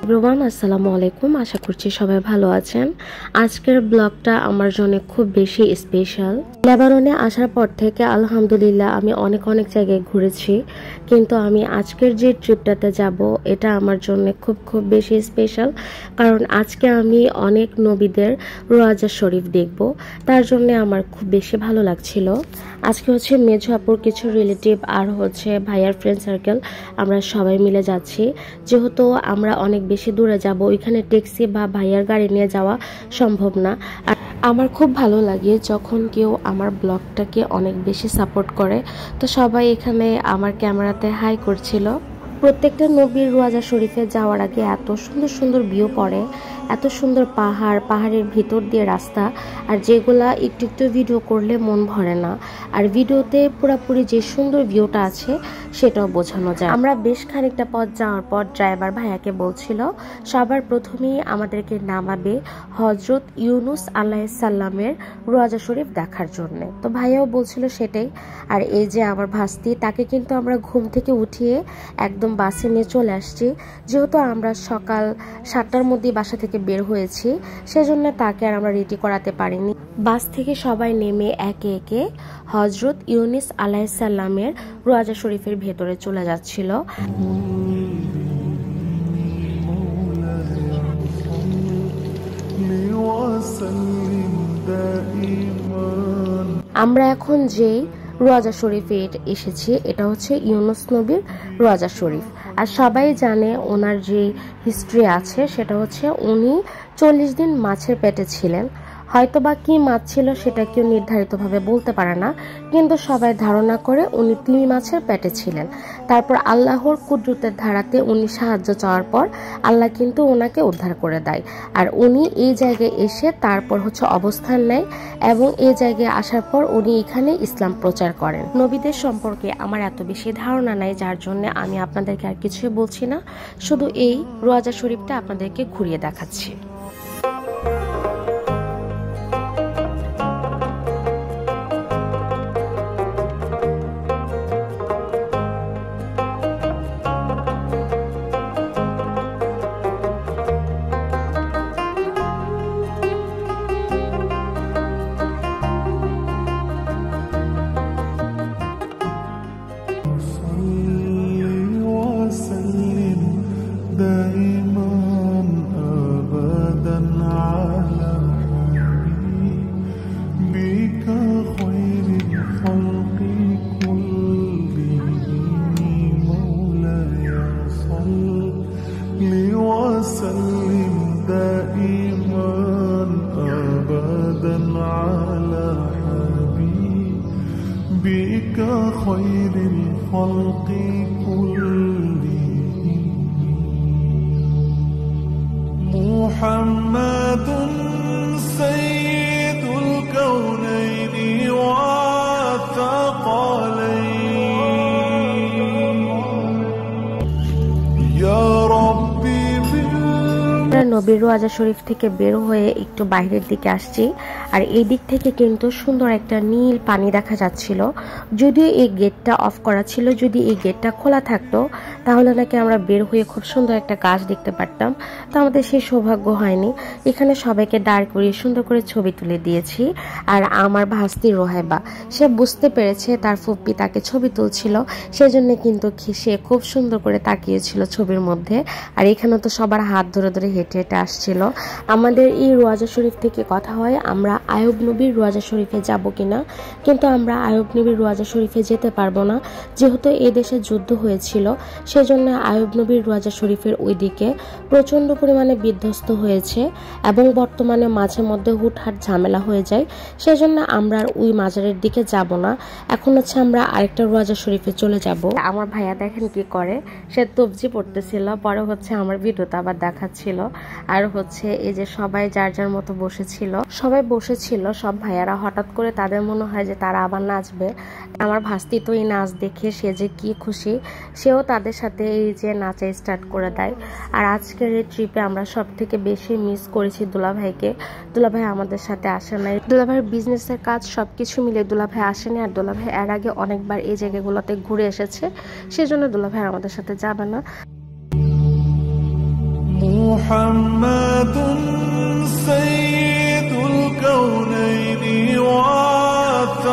Everyone, আসসালামু আলাইকুম। আশা করছি সবাই ভালো আছেন। আজকের ব্লগটা আমার জন্য খুব বেশি স্পেশাল। লেবাননে আসার পর থেকে আলহামদুলিল্লাহ আমি অনেক জায়গায় ঘুরেছি, কিন্তু আমি আজকের যে ট্রিপটাতে যাব এটা আমার জন্য খুব বেশি স্পেশাল। কারণ আজকে আমি অনেক নবীদের রোজা শরীফ দেখব, তার জন্য আমার খুব বেশি ভালো লাগছিল। আজকে হচ্ছে মেঝো আপুর কিছু রিলেটিভ আর হচ্ছে ভাইয়ার ফ্রেন্ড সার্কেল, আমরা সবাই মিলে যাচ্ছি। যেহেতু আমরা অনেক বেশি দূরে যাব, ওইখানে ট্যাক্সি বা ভাইয়ার গাড়ি নিয়ে যাওয়া সম্ভব না। আর আমার খুব ভালো লাগে যখন কেউ আমার ব্লগটাকে অনেক বেশি সাপোর্ট করে। তো সবাই এখানে আমার ক্যামেরাতে হাই করছিল। প্রত্যেকটা নবীর রোজা শরীফে যাওয়ার আগে এত সুন্দর ভিউ পড়ে, এত সুন্দর পাহাড়ের ভিতর দিয়ে রাস্তা, আর যেগুলা একটু ভিডিও করলে মন ভরে না। আর ভিডিওতে পুরোপুরি যে সুন্দর ভিউটা আছে সেটাও বোঝানো যায়। আমরা বেশ খানিকটা পথ যাওয়ার পর ড্রাইভার ভাইয়াকে বলছিল সবার প্রথমেই আমাদেরকে নামাবে হজরত ইউনুস আলাইহিস সালামের রোজা শরীফ দেখার জন্য। তো ভাইয়াও বলছিল সেটাই। আর এই যে আমার ভাস্তি, তাকে কিন্তু আমরা ঘুম থেকে উঠিয়ে একদম বাসে নিয়ে চলে আসছি। যেহেতু আমরা সকাল 7টার মধ্যে বাসা থেকে বের হয়েছি, সেজন্য তাকে আর আমরা রেডি করাতে পারিনি। বাস থেকে সবাই নেমে একে একে হজরত ইউনুস আলাইহিস সালামের রোজা শরীফের ভেতরে চলে যাচ্ছিল। আমরা এখন যেই রোজা শরীফে এসেছি এটা হচ্ছে ইউনুস নবীর রোজা শরীফ। আর সবাই জানে ওনার যে হিস্ট্রি আছে সেটা হচ্ছে উনি 40 দিন মাছের পেটে ছিলেন। হয়তো বা কি মাছ ছিল সেটা কেউ নির্ধারিতভাবে বলতে পারে না, কিন্তু সবাই ধারণা করে উনি 3 মাছের পেটে ছিলেন। তারপর আল্লাহর কুদরতের ধারাতে উনি সাহায্য চাওয়ার পর আল্লাহ কিন্তু ওনাকে উদ্ধার করে দেয়। আর উনি এই জায়গায় এসে তারপর হচ্ছে অবস্থান নেয়, এবং এই জায়গায় আসার পর উনি এখানে ইসলাম প্রচার করেন। নবীদের সম্পর্কে আমার এত বেশি ধারণা নাই, যার জন্য আমি আপনাদেরকে আর কিছুই বলছি না, শুধু এই রোজা শরীফটা আপনাদেরকে ঘুরিয়ে দেখাচ্ছি। بك خير الخلق كلهم محمد سيد الكونين والثقلين يا ربي নবীর রোজা শরীফ থেকে বের হয়ে একটু বাইরের দিকে আসছি, আর এই দিক থেকে কিন্তু সুন্দর একটা নীল পানি দেখা যাচ্ছিল। যদিও এই গেটটা অফ করা ছিল, যদি এই গেটটা খোলা থাকতো তাহলে নাকি আমরা বের হয়ে খুব সুন্দর একটা গাছ দেখতে পারতাম। তো আমাদের সেই সৌভাগ্য হয়নি। এখানে সবাইকে দাঁড় করিয়ে সুন্দর করে ছবি তুলে দিয়েছি। আর আমার ভাস্তি রোহাইবা, সে বুঝতে পেরেছে তার ফুপ্পি তাকে ছবি তুলছিল, সেজন্য কিন্তু সে খুব সুন্দর করে তাকিয়েছিল ছবির মধ্যে। আর এখানে তো সবার হাত ধরে হেঁটে আসছিল। আমাদের এই রোজা শরীফ থেকে কথা হয় আমরা আয়ুব নবীর রোজা শরীফে যাব কিনা, কিন্তু আমরা আয়ুব নবীর রোজা শরীফে যেতে পারবো না, যেহেতু এই দেশে যুদ্ধ হয়েছিল। সেজন্য আয়ুব নবীর রোজা শরীফের ওই দিকে প্রচন্ড পরিমাণে বিধ্বস্ত হয়েছে, এবং বর্তমানে মাঝে মধ্যে হুটহাট ঝামেলা হয়ে যায়। সেজন্য আমরা আর ওই মাজারের দিকে যাব না। এখন হচ্ছে আমরা আরেকটা রোজা শরীফে চলে যাব। আমার ভাইয়া দেখেন কি করে, সে তবজি পড়তেছিল, পরে হচ্ছে আমার ভিডিওটা আবার দেখাচ্ছিল। আর হচ্ছে এই যে সবাই যার যার মতো বসেছিল, সব ভাইয়ারা হঠাৎ করে তাদের মনে হয় যে তারা আবার নাচবে। আমার ভাস্তি তো এই নাচ দেখে সে যে কি খুশি, সেও তাদের সাথে এই যে নাচা স্টার্ট করে দেয়। আর আজকের এই ট্রিপে আমরা সব থেকে বেশি মিস করেছি দুলাভাইকে। দুলাভাই আমাদের সাথে আসে নাই। দুলাভাইয়ের বিজনেসের কাজ সবকিছু মিলে দুলাভাই আসেনি। আর দুলাভাই এর আগে অনেকবার এই জায়গাগুলোতে ঘুরে এসেছে, সেজন্য দুলাভাই আমাদের সাথে যাবে না। محمد سيد الكونين والثقلين.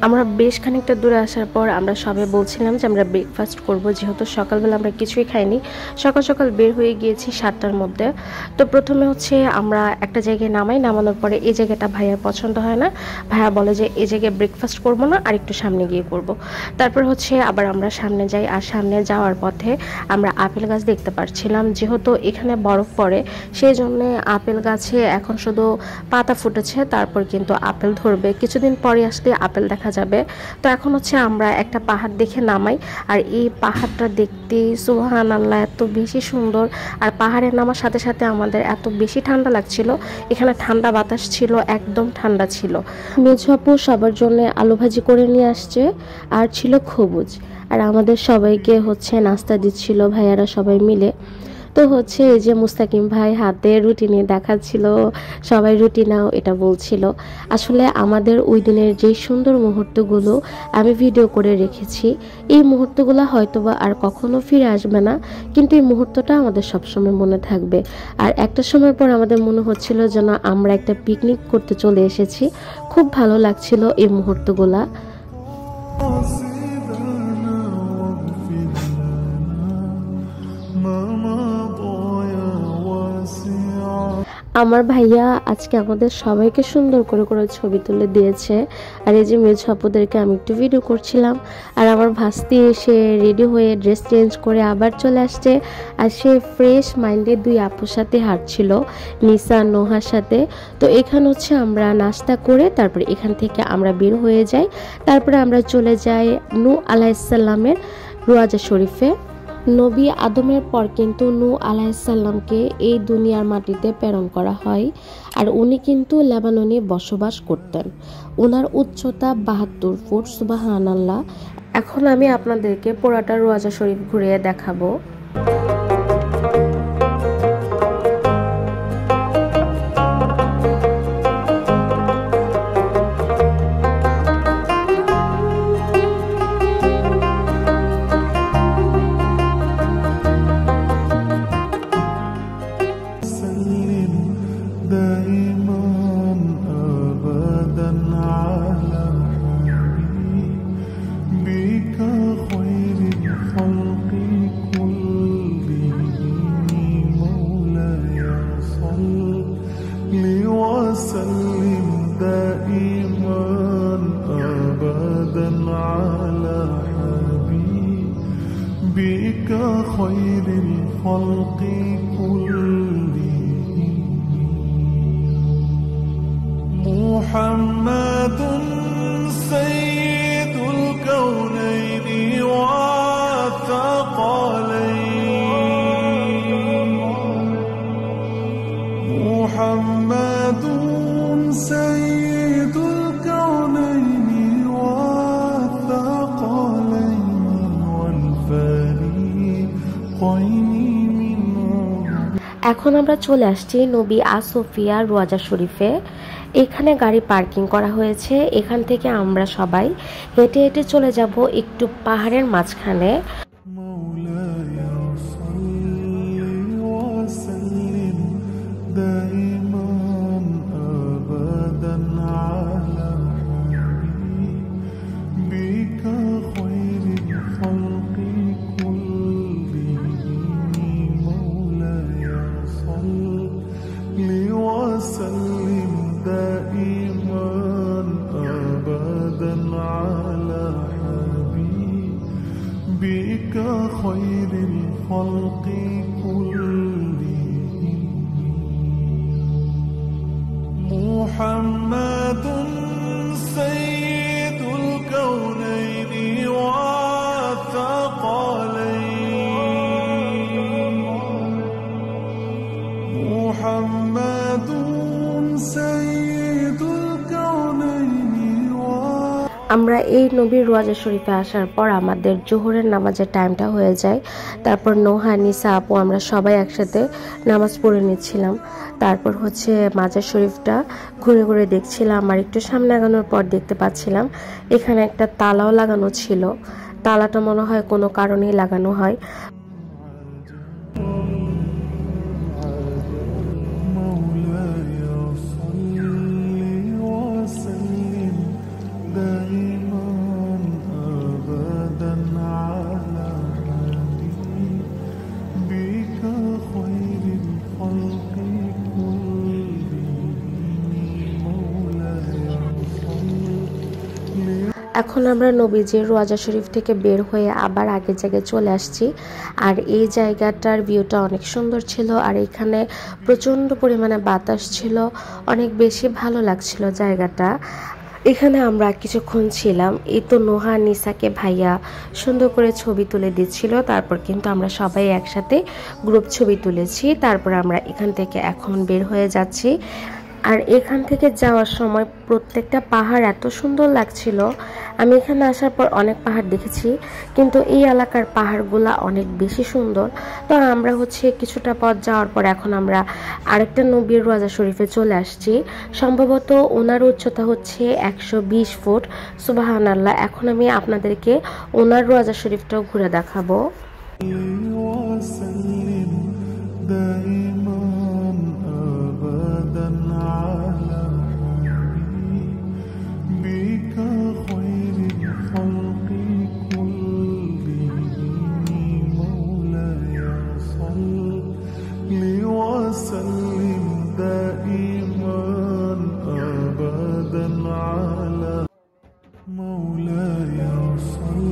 আমরা বেশ খানিকটা দূরে আসার পর আমরা সবাই বলছিলাম যে আমরা ব্রেকফাস্ট করব, যেহেতু সকালবেলা আমরা কিছুই খাইনি, সকাল সকাল বের হয়ে গিয়েছি 7টার মধ্যে। তো প্রথমে হচ্ছে আমরা একটা জায়গায় নামানোর পরে এই জায়গাটা ভাইয়ার পছন্দ হয় না, ভাইয়া বলে যে এই জায়গায় ব্রেকফাস্ট করব না, আর একটু সামনে গিয়ে করব। তারপর হচ্ছে আবার আমরা সামনে যাই, আর সামনে যাওয়ার পথে আমরা আপেল গাছ দেখতে পাচ্ছিলাম। যেহেতু এখানে বরফ পড়ে সেই জন্য আপেল গাছে এখন শুধু পাতা ফুটেছে, তারপর কিন্তু আপেল ধরবে, কিছুদিন পরে আসলে আপেল দেখা যাবে। তো এখন হচ্ছে আমরা একটা পাহাড় দেখে নামাই, আর এই পাহাড়টা দেখতে সুবহানাল্লাহ এত বেশি সুন্দর, আর পাহাড়ে নামার সাথে সাথে আমাদের এত বেশি ঠান্ডা লাগছিল। এখানে ঠান্ডা বাতাস ছিল, একদম ঠান্ডা ছিল। মেজো আপু সবার জন্য আলু ভাজি করে নিয়ে আসছে, আর ছিল খবুজ, আর আমাদের সবাইকে হচ্ছে নাস্তা দিচ্ছিল ভাইয়ারা সবাই মিলে। তো হচ্ছে এই যে মুস্তাকিম ভাই হাতে রুটি নিয়ে দেখাচ্ছিল, সবাই রুটি নাও এটা বলছিল। আসলে আমাদের ওই দিনের যে সুন্দর মুহূর্তগুলো আমি ভিডিও করে রেখেছি, এই মুহূর্তগুলো হয়তোবা আর কখনো ফিরে আসবে না, কিন্তু এই মুহূর্তটা আমাদের সবসময় মনে থাকবে। আর একটা সময় পর আমাদের মনে হচ্ছিল যেন আমরা একটা পিকনিক করতে চলে এসেছি, খুব ভালো লাগছিল এই মুহূর্তগুলা। আমার ভাইয়া আজকে আমাদের সবাইকে সুন্দর করে করে ছবি তুলে দিয়েছে, আর এই যে মেজো আপুদেরকে আমি একটু ভিডিও করছিলাম, আর আমার ভাস্তি এসে রেডি হয়ে ড্রেস চেঞ্জ করে আবার চলে আসছে, আর সে ফ্রেশ মাইন্ডে দুই আপুর সাথে হাঁটছিল, নিসা নোহার সাথে। তো এখানে হচ্ছে আমরা নাস্তা করে তারপরে এখান থেকে আমরা বের হয়ে যাই, তারপরে আমরা চলে যাই নূহ আলাইহিসসালামের রোজা শরীফে। নবী আদমের পর কিন্তু নূহ আলাইহিসসালামকে এই দুনিয়ার মাটিতে প্রেরণ করা হয়, আর উনি কিন্তু লেবাননে বসবাস করতেন। ওনার উচ্চতা 72 ফুট, সুবহানাল্লাহ। এখন আমি আপনাদেরকে পুরাটা রোজা শরীফ ঘুরিয়ে দেখাবো। وسلم دائما أبدا على حبيبك خير الخلق كلهم محمد سيد الكونين والثقلين محمد سيد الكونين والثقلين والفريقين من এখন আমরা চলে আসছি নবী আসোফিয়া রোজা শরীফে। এখানে গাড়ি পার্কিং করা হয়েছে, এখান থেকে আমরা সবাই হেঁটে হেঁটে চলে যাব একটু পাহাড়ের মাঝখানে। وسلم دائما أبدا على حبيبك خير الخلق كلهم محمد سيد الكونين والثقلين محمد سيد الكونين আমরা এই নবীর রোজা শরীফে আসার পর আমাদের জোহরের নামাজের টাইমটা হয়ে যায়। তারপর নোহা, নিসা আপু আমরা সবাই একসাথে নামাজ পড়ে নিচ্ছিলাম। তারপর হচ্ছে মাজার শরীফটা ঘুরে ঘুরে দেখছিলাম, আর একটু সামনে আগানোর পর দেখতে পাচ্ছিলাম এখানে একটা তালাও লাগানো ছিল, তালাটা মনে হয় কোনো কারণেই লাগানো হয়। مولاي صل وسلم دائما أبدا على حبيبك خير الخلق كلهم مولاي صل এখন আমরা নবীজির রোজা শরীফ থেকে বের হয়ে আবার আগের জায়গায় চলে আসছি। আর এই জায়গাটার ভিউটা অনেক সুন্দর ছিল, আর এখানে প্রচণ্ড পরিমাণে বাতাস ছিল, অনেক বেশি ভালো লাগছিল জায়গাটা। এখানে আমরা কিছুক্ষণ ছিলাম। এই তো নোহা নিসাকে ভাইয়া সুন্দর করে ছবি তুলে দিচ্ছিল, তারপর কিন্তু আমরা সবাই একসাথে গ্রুপ ছবি তুলেছি। তারপর আমরা এখান থেকে এখন বের হয়ে যাচ্ছি। আর এখান থেকে যাওয়ার সময় প্রত্যেকটা পাহাড় এত সুন্দর লাগছিল। আমি এখানে আসার পর অনেক পাহাড় দেখেছি, কিন্তু এই এলাকার পাহাড়গুলা অনেক বেশি সুন্দর। তো আমরা কিছুটা পথ যাওয়ার পর এখন আমরা আরেকটা নবীর রোজা শরীফে চলে আসছি। সম্ভবত ওনার উচ্চতা 120 ফুট। সুবহানাল্লাহ। এখন আমি আপনাদেরকে ওনার রোজা শরীফটাও ঘুরে দেখাবো। وسلم دائما أبدا على حبيبك خير الخلق كلهم مولاي صل وسلم دائما أبدا على مولاي صل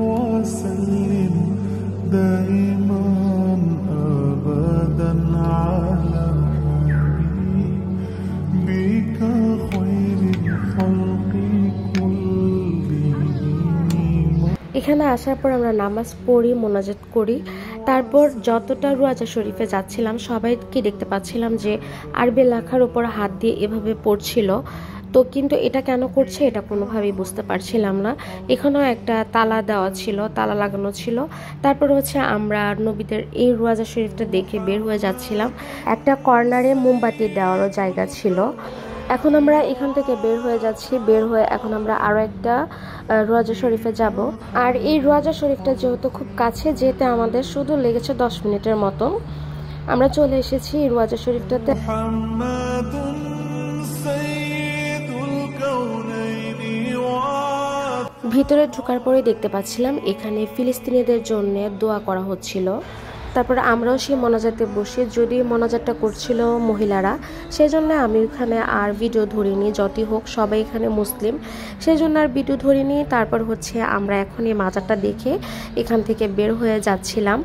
وسلم دائما أبدا على حبيبك خير الخلق كلهم। এখানে আসার পর আমরা নামাজ পড়ি, মোনাজাত করি। তারপর যতটা রোজা শরীফে যাচ্ছিলাম সবাইকে দেখতে পাচ্ছিলাম যে আরবি লেখার উপর হাত দিয়ে এভাবে পড়ছিল। তো কিন্তু এটা কেন করছে এটা কোনোভাবেই বুঝতে পারছিলাম না। এখানেও একটা তালা দেওয়া ছিল, তালা লাগানো ছিল। তারপর আমরা নবীদের এই রোজা শরীফটা দেখে বের হয়ে যাচ্ছিলাম। একটা কর্নারে মোমবাতি দেওয়ারও জায়গা ছিল। এখন আমরা এখান থেকে বের হয়ে যাচ্ছি। বের হয়ে এখন আমরা আরও একটা রোজা শরীফে যাব। আর এই রোজা শরীফটা যেহেতু খুব কাছে, যেতে আমাদের শুধু লেগেছে 10 মিনিটের মতো। আমরা চলে এসেছি এই রোজা শরীফটাতে। محمد سيد الكونين وعافية ভিতরে ঢোকার পরে দেখতে পাচ্ছিলাম এখানে ফিলিস্তিনিদের জন্য দোয়া করা হচ্ছিল। তারপর আমরাও সেই মোনাজাতে বসে, যদি মোনাজাতটা করছিল মহিলারা, সেই জন্য আমি ওখানে আর ভিডিও ধরিনি। যতই হোক সবাই এখানে মুসলিম, সেই জন্য আর ভিডিও ধরিনি। তারপর আমরা এখন এই মাজারটা দেখে এখান থেকে বের হয়ে যাচ্ছিলাম।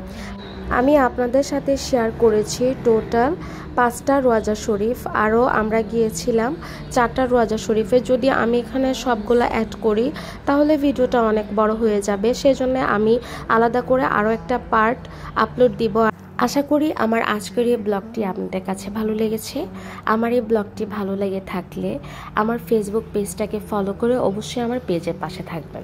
আমি আপনাদের সাথে শেয়ার করেছি টোটাল 5টা রোজা শরীফ, আরও আমরা গিয়েছিলাম 4টা রোজা শরীফে। যদি আমি এখানে সবগুলো অ্যাড করি তাহলে ভিডিওটা অনেক বড় হয়ে যাবে, সেজন্য আমি আলাদা করে আরও একটা পার্ট আপলোড দিব। আশা করি আমার আজকের এই ব্লগটি আপনাদের কাছে ভালো লেগেছে। আমার এই ব্লগটি ভালো লেগে থাকলে আমার ফেসবুক পেজটাকে ফলো করে অবশ্যই আমার পেজের পাশে থাকবেন।